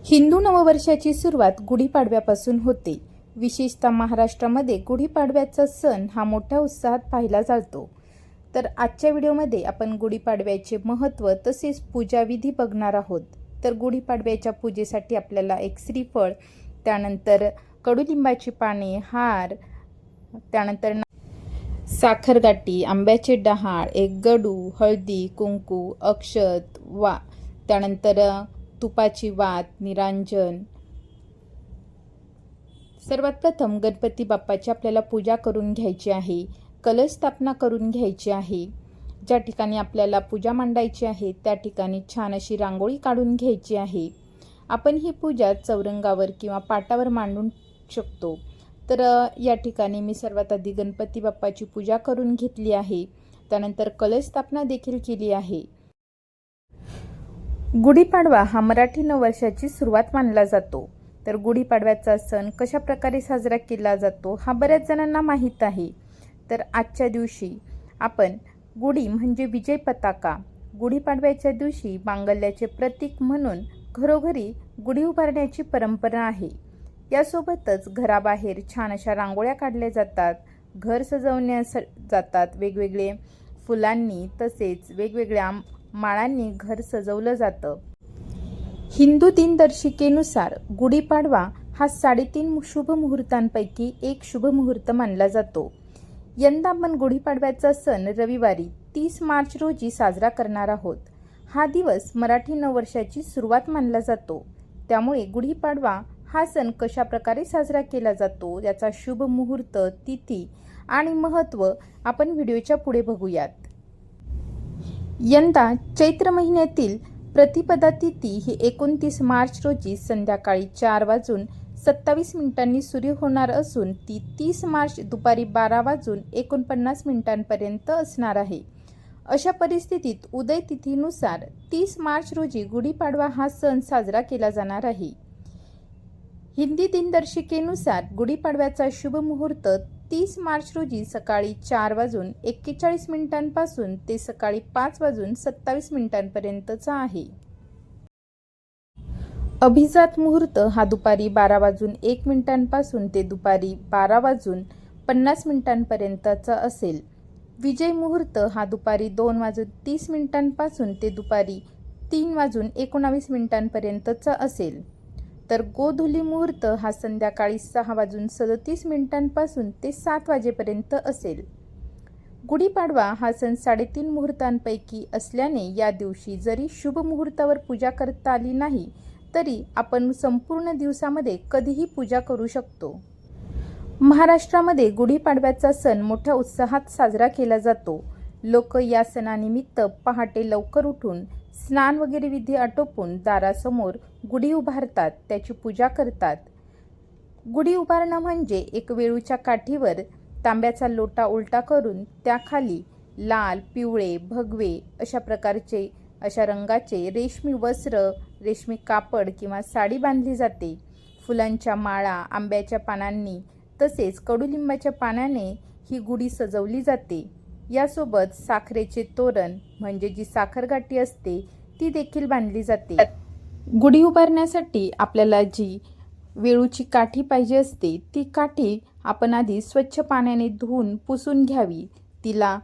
हिंदू नववर्षाची सुरुवात गुढीपाडव्यापासून होते। विशेषतः महाराष्ट्रामध्ये गुढीपाडव्याचा सण हा मोठ्या उत्साहात पाहिला जातो। तर आजच्या व्हिडिओमध्ये आपण गुढीपाडव्याचे महत्त्व तसेच पूजाविधी बघणार आहोत। तर गुढीपाडव्याच्या पूजेसाठी आपल्याला एक श्रीफळ, त्यानंतर कडुलिंबाची पाने, हार, त्यानंतर साखरगाठी, आंब्याचे डहाळ, एक गडू, हळदी, कुंकू, अक्षत, त्यानंतर तुपाची वात, निरांजन। सर्वात प्रथम गणपती बाप्पाची आपल्याला पूजा करून घ्यायची आहे, कलश स्थापना करून घ्यायची आहे। ज्या ठिकाणी आपल्याला पूजा मांडायची आहे त्या ठिकाणी छान अशी रांगोळी काढून घ्यायची आहे। आपण ही पूजा चौरंगावर किंवा पाटावर मांडू शकतो। तर या ठिकाणी मी सर्वात आधी गणपती बाप्पाची पूजा करून घेतली आहे, त्यानंतर कलश स्थापना देखील केली आहे। गुढीपाडवा हा मराठी नववर्षाची सुरुवात मानला जातो। तर गुढीपाडव्याचा सण कशा प्रकारे साजरा केला जातो हा बऱ्याच जणांना माहीत आहे। तर आजच्या दिवशी आपण गुढी म्हणजे विजय पताका, गुढीपाडव्याच्या दिवशी मांगल्याचे प्रतीक म्हणून घरोघरी गुढी उभारण्याची परंपरा आहे। यासोबतच घराबाहेर छान अशा रांगोळ्या काढल्या जातात, घर सजवण्या जातात, वेगवेगळे फुलांनी तसेच वेगवेगळ्या माळांनी घर सजवलं जातं। हिंदू दिनदर्शिकेनुसार गुढीपाडवा हा 3.5 शुभ मुहूर्तांपैकी एक शुभ मुहूर्त मानला जातो। यंदा आपण गुढीपाडव्याचा सण रविवारी 30 मार्च रोजी साजरा करणार आहोत। हा दिवस मराठी नववर्षाची सुरुवात मानला जातो। त्यामुळे गुढीपाडवा हा सण कशा प्रकारे साजरा केला जातो, याचा शुभ मुहूर्त, तिथी आणि महत्त्व आपण व्हिडिओच्या पुढे बघूयात। यंदा चैत्र महिन्यातील प्रतिपदा तिथी ही 29 मार्च रोजी संध्याकाळी 4:27 सुरू होणार असून ती 30 मार्च दुपारी 12:49 पर्यंत असणार आहे। अशा परिस्थितीत उदय तिथीनुसार 30 मार्च रोजी गुढीपाडवा हा सण साजरा केला जाणार आहे। हिंदी दिनदर्शिकेनुसार गुढीपाडव्याचा शुभ मुहूर्त 30 मार्च रोजी सकाळी 4:41 पासून ते सकाळी 5:27 पर्यंतचा आहे। अभिजात मुहूर्त हा दुपारी 12:01 पासून ते दुपारी 12:50 पर्यंतचा असेल। विजय मुहूर्त हा दुपारी 2:30 पासून ते दुपारी 3:19 पर्यंतचा असेल। तर गोधुली मुहूर्त हा संध्याकाळी 6:37 पासून ते 7 वाजेपर्यंत असेल। गुढीपाडवा हा सण 3.5 मुहूर्तांपैकी असल्याने या दिवशी जरी शुभ मुहूर्तावर पूजा करता आली नाही तरी आपण संपूर्ण दिवसामध्ये कधीही पूजा करू शकतो। महाराष्ट्रामध्ये गुढीपाडव्याचा सण मोठ्या उत्साहात साजरा केला जातो। लोक या सणानिमित्त पहाटे लवकर उठून स्नान वगैरे विधी आटोपून दारासमोर गुढी उभारतात, त्याची पूजा करतात। गुढी उभारणं म्हणजे एक वेळूच्या काठीवर तांब्याचा लोटा उलटा करून त्याखाली लाल, पिवळे, भगवे अशा रंगाचे रेशमी वस्त्र, रेशमी कापड किंवा साडी बांधली जाते। फुलांच्या माळा, आंब्याच्या पानांनी तसेच कडुलिंबाच्या पानाने ही गुढी सजवली जाते। यासोबत साखरेचे तोरण म्हणजे जी साखरगाठी असते ती देखील बांधली जाते। गुढी उभारण्यासाठी आपल्याला जी वेळूची काठी पाहिजे असते ती काठी आपण आधी स्वच्छ पाण्याने धुवून पुसून घ्यावी, तिला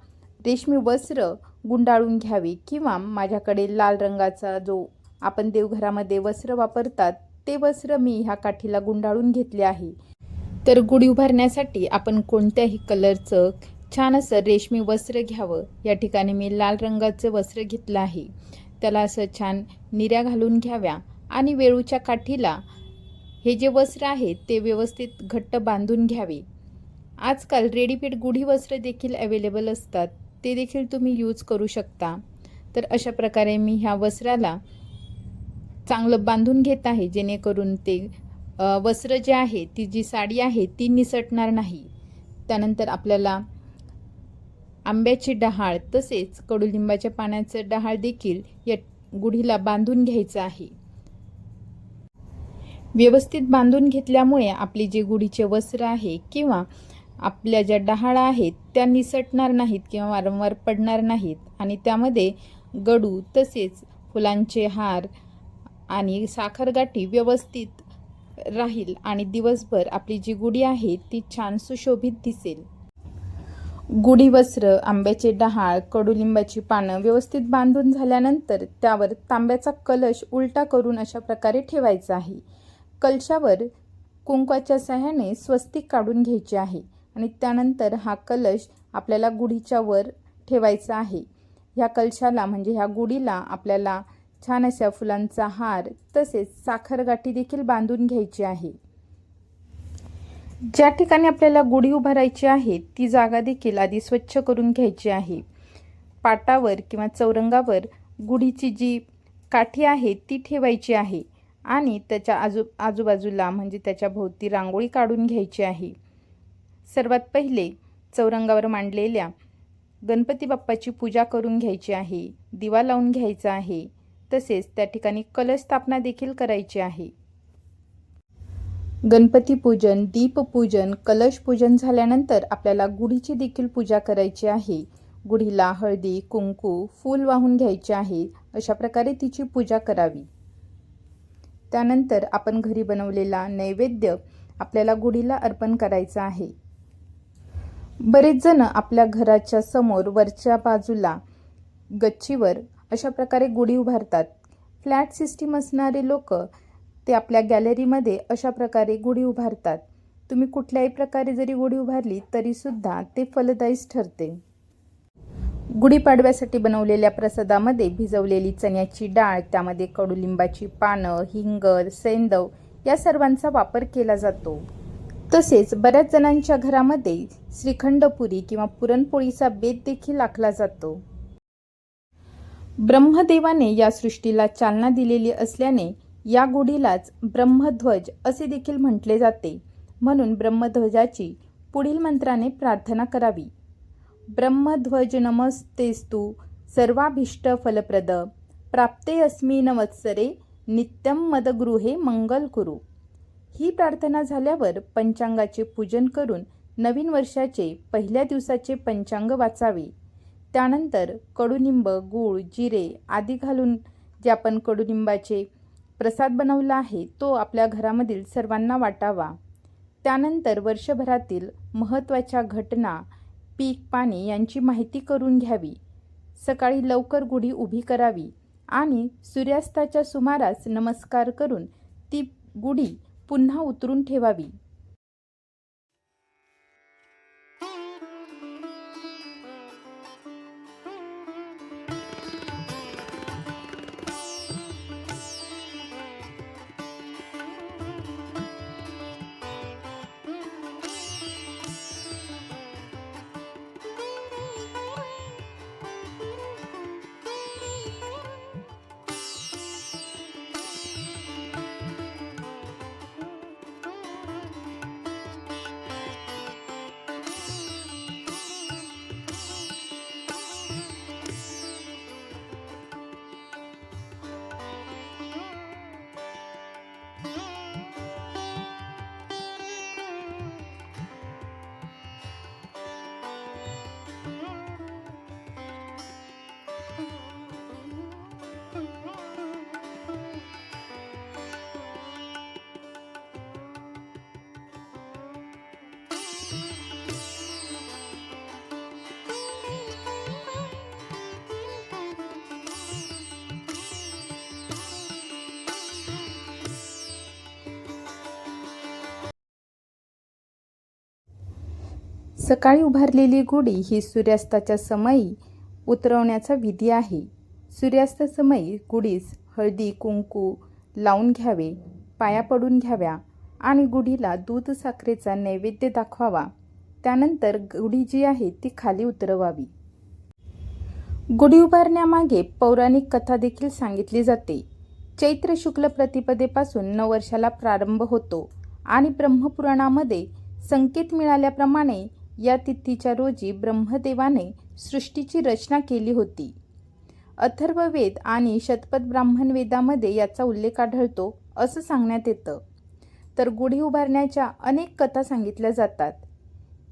रेशमी वस्त्र गुंडाळून घ्यावी किंवा माझ्याकडे लाल रंगाचा जो आपण देवघरामध्ये वस्त्र वापरतात ते वस्त्र मी ह्या काठीला गुंडाळून घेतले आहे। तर गुढी उभारण्यासाठी आपण कोणत्याही कलरचं छान असं रेशमी वस्त्र घ्यावं। या ठिकाणी मी लाल रंगाचं वस्त्र घेतलं आहे। त्याला असं छान निर्या घालून घ्याव्या आणि वेळूच्या काठीला हे जे वस्त्र आहे ते व्यवस्थित घट्ट बांधून घ्यावे। आजकाल रेडीमेड गुढी वस्त्र देखील अवेलेबल असतात, ते देखील तुम्ही यूज करू शकता। तर अशा प्रकारे मी ह्या वस्त्राला चांगलं बांधून घेत आहे, जेणेकरून ते वस्त्र जे आहे, ती जी साडी आहे ती निसटणार नाही। त्यानंतर आपल्याला आंब्याची डहाळ तसेच कडुलिंबाच्या पानाचं डहाळ देखील या गुढीला बांधून घ्यायचं आहे। व्यवस्थित बांधून घेतल्यामुळे आपली जे गुढीचे वस्त्र आहे किंवा आपल्या ज्या डहाळा आहेत त्या निसटणार नाहीत किंवा वारंवार पडणार नाहीत आणि त्यामध्ये गडू तसेच फुलांचे हार आणि साखरगाठी व्यवस्थित राहील आणि दिवसभर आपली जी गुढी आहे ती छान सुशोभित दिसेल. गुढी वस्त्र, आंब्याचे डहाळ, कडुलिंबाची पानं व्यवस्थित बांधून झाल्यानंतर त्यावर तांब्याचा कलश उलटा करून अशा प्रकारे ठेवायचा आहे. कलशावर कुंकवाच्या सहाय्याने स्वस्तिक काढून घ्यायचे आहे आणि त्यानंतर हा कलश आपल्याला गुढीच्या वर ठेवायचा आहे. ह्या कलशाला म्हणजे ह्या गुढीला आपल्याला छान अशा फुलांचा हार तसेच साखरगाठी देखील बांधून घ्यायची आहे. ज्या ठिकाणी आपल्याला गुढी उभारायची आहे ती जागा देखील आधी स्वच्छ करून घ्यायची आहे. पाटावर किंवा चौरंगावर गुढीची जी काठी आहे ती ठेवायची आहे आणि त्याच्या आजूबाजूला म्हणजे त्याच्या भोवती रांगोळी काढून घ्यायची आहे. सर्वात पहिले चौरंगावर मांडलेल्या गणपती बाप्पाची पूजा करून घ्यायची आहे, दिवा लावून घ्यायचा आहे, तसेच त्या ठिकाणी कलश स्थापना देखील करायची आहे. गणपती पूजन, दीपपूजन, कलश पूजन झाल्यानंतर आपल्याला गुढीची देखील पूजा करायची आहे. गुढीला हळदी, कुंकू, फूल वाहून घ्यायचे आहे. अशा प्रकारे तिची पूजा करावी. त्यानंतर आपण घरी बनवलेला नैवेद्य आपल्याला गुढीला अर्पण करायचा आहे. बरेच जण आपल्या घराच्या समोर वरच्या बाजूला गच्चीवर अशा प्रकारे गुढी उभारतात. फ्लॅट सिस्टीम असणारे लोक ते आपल्या गॅलरीमध्ये अशा प्रकारे गुढी उभारतात. तुम्ही कुठल्याही प्रकारे जरी गुढी उभारली तरी सुद्धा ते फलदायीच ठरते. गुढीपाडव्यासाठी बनवलेल्या प्रसादामध्ये भिजवलेली चण्याची डाळ, त्यामध्ये कडुलिंबाची पानं, हिंग, सैंधव या सर्वांचा वापर केला जातो. तसेच बऱ्याच जणांच्या घरामध्ये श्रीखंडपुरी किंवा पुरणपोळीचा बेत देखील आखला जातो. ब्रह्मदेवाने या सृष्टीला चालना दिलेली असल्याने या गुढीलाच ब्रह्मध्वज असे देखील म्हटले जाते. म्हणून ब्रह्मध्वजाची पुढील मंत्राने प्रार्थना करावी. ब्रह्मध्वज नमस्तेस्तु सर्वाभीष्ट फलप्रद प्राप्ते अस्मिन् वत्सरे नित्यं मदगृहे मंगल कुरु. ही प्रार्थना झाल्यावर पंचांगाचे पूजन करून नवीन वर्षाचे पहिल्या दिवसाचे पंचांग वाचावे. त्यानंतर कडुनिंब, गूळ, जिरे आदी घालून जे आपण कडुनिंबाचे प्रसाद बनवला आहे तो आपल्या घरामधील सर्वांना वाटावा. त्यानंतर वर्षभरातील महत्त्वाच्या घटना, पीक, पाणी यांची माहिती करून घ्यावी. सकाळी लवकर गुढी उभी करावी आणि सूर्यास्ताच्या सुमारास नमस्कार करून ती गुढी पुन्हा उतरून ठेवावी. सकाळी उभारलेली गुढी ही सूर्यास्ताच्या समयी उतरवण्याचा विधी आहे. सूर्यास्त समयी गुढीस हळदी कुंकू लावून घ्यावे, पाया पडून घ्याव्या आणि गुढीला दूध साखरेचा नैवेद्य दाखवावा. त्यानंतर गुढी जी आहे ती खाली उतरवावी. गुढी उभारण्यामागे पौराणिक कथा देखील सांगितली जाते. चैत्र शुक्ल प्रतिपदेपासून नववर्षाला प्रारंभ होतो आणि ब्रह्मपुराणामध्ये संकेत मिळाल्याप्रमाणे या तिथीच्या रोजी ब्रह्मदेवाने सृष्टीची रचना केली होती. अथर्ववेद आणि शतपथ ब्राह्मण वेदामध्ये याचा उल्लेख आढळतो असं सांगण्यात येतं. तर गुढी उभारण्याच्या अनेक कथा सांगितल्या जातात.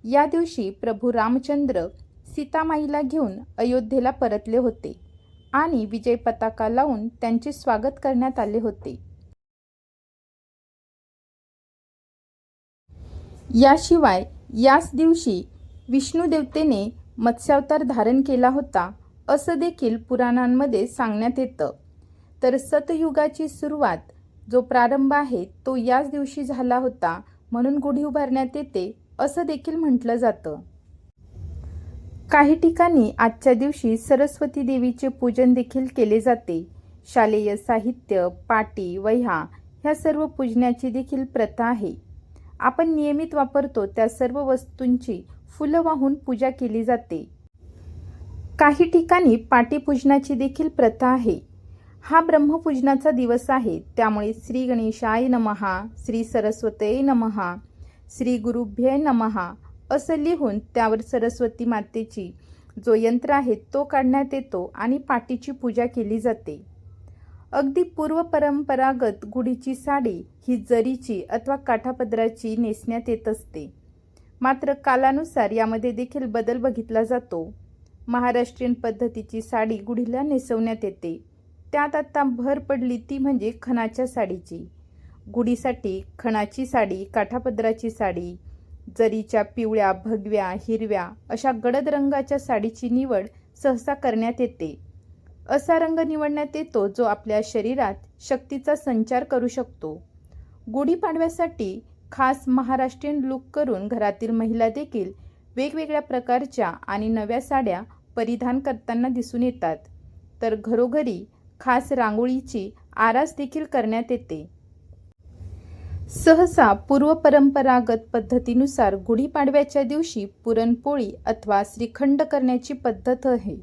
या दिवशी प्रभू रामचंद्र सीतामाईला घेऊन अयोध्येला परतले होते आणि विजय पताका लावून त्यांचे स्वागत करण्यात आले होते. याशिवाय याच दिवशी विष्णू देवतेने मत्स्यावतार धारण केला होता असं देखील पुराणांमध्ये सांगण्यात येतं. तर सतयुगाची सुरुवात जो प्रारंभ आहे तो याच दिवशी झाला होता म्हणून गुढी उभारण्यात येते असं देखील म्हटलं जातं. काही ठिकाणी आजच्या दिवशी सरस्वती देवीचे पूजन देखील केले जाते. शालेय साहित्य, पाटी, वह्या ह्या सर्व पूजण्याची देखील प्रथा आहे. आपण नियमित वापरतो त्या सर्व वस्तूंची फुलं वाहून पूजा केली जाते. काही ठिकाणी पाटीपूजनाची देखील प्रथा आहे. हा ब्रह्मपूजनाचा दिवस आहे, त्यामुळे श्री गणेशाय नमः, श्री सरस्वतीये नमः, श्री गुरुभ्ये नमः असं लिहून त्यावर सरस्वती मातेची जो यंत्र आहे तो काढण्यात येतो आणि पाटीची पूजा केली जाते. अगदी पूर्व परंपरागत गुढीची साडी ही जरीची अथवा काठापदराची नेसण्यात येत असते. मात्र कालानुसार यामध्ये देखील बदल बघितला जातो. महाराष्ट्रीयन पद्धतीची साडी गुढीला नेसवण्यात येते. त्यात आता भर पडली ती म्हणजे खणाच्या साडीची. गुढीसाठी खणाची साडी, काठापदराची साडी, जरीच्या पिवळ्या, भगव्या, हिरव्या अशा गडद रंगाच्या साडीची निवड सहसा करण्यात येते. असा रंग निवडण्यात येतो जो आपल्या शरीरात शक्तीचा संचार करू शकतो. गुढीपाडव्यासाठी खास महाराष्ट्रीयन लूक करून घरातील महिला देखील वेगवेगळ्या प्रकारच्या आणि नव्या साड्या परिधान करताना दिसून येतात. तर घरोघरी खास रांगोळीची आरास देखील करण्यात येते. सहसा पूर्व परंपरागत पद्धतीनुसार गुढीपाडव्याच्या दिवशी पुरणपोळी अथवा श्रीखंड करण्याची पद्धत आहे.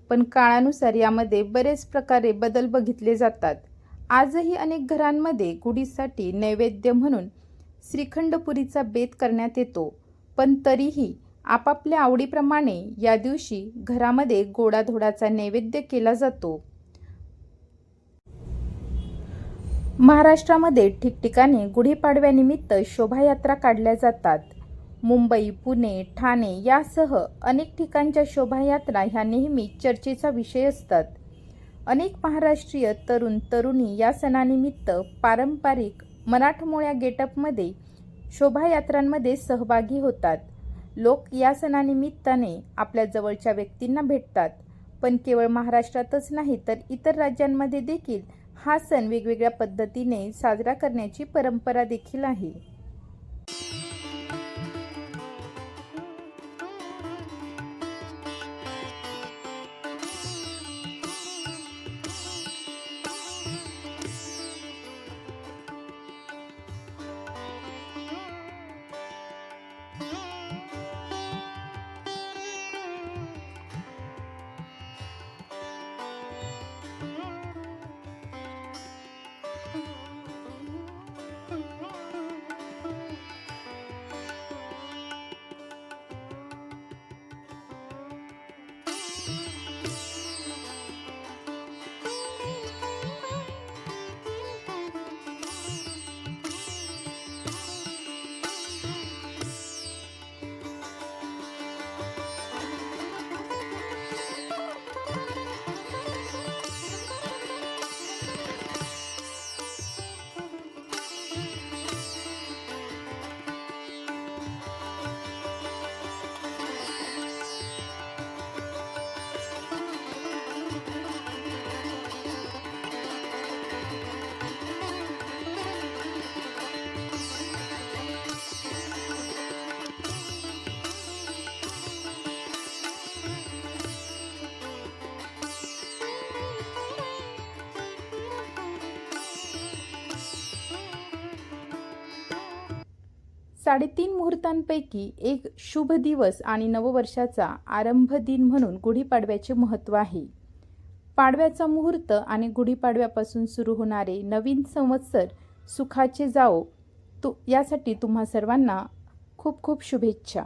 पण काळानुसार यामध्ये बरेच प्रकारे बदल बघितले जातात. आजही अनेक घरांमध्ये गुढीसाठी नैवेद्य म्हणून श्रीखंडपुरीचा बेत करण्यात येतो. पण तरीही आपापल्या आवडीप्रमाणे या दिवशी घरामध्ये गोडाधोडाचा नैवेद्य केला जातो. महाराष्ट्रामध्ये ठिकठिकाणी गुढीपाडव्यानिमित्त शोभायात्रा काढल्या जातात. मुंबई, पुणे, ठाणे यासह अनेक ठिकाणच्या शोभायात्रा ह्या नेहमी चर्चेचा विषय असतात. अनेक महाराष्ट्रीय तरुण तरुणी या सणानिमित्त पारंपरिक मराठमोळ्या गेटअपमध्ये शोभायात्रांमध्ये सहभागी होतात. लोक या सणानिमित्ताने आपल्या जवळच्या व्यक्तींना भेटतात. पण केवळ महाराष्ट्रातच नाही तर इतर राज्यांमध्ये देखील हा सण वेगवेगळ्या पद्धतीने साजरा करण्याची परंपरा देखील आहे. साडेतीन मुहूर्तांपैकी एक शुभ दिवस आणि नववर्षाचा आरंभ दिन म्हणून गुढीपाडव्याचे महत्त्व आहे. पाडव्याचा मुहूर्त आणि गुढीपाडव्यापासून सुरू होणारे नवीन संवत्सर सुखाचे जावो यासाठी तुम्हा सर्वांना खूप खूप शुभेच्छा.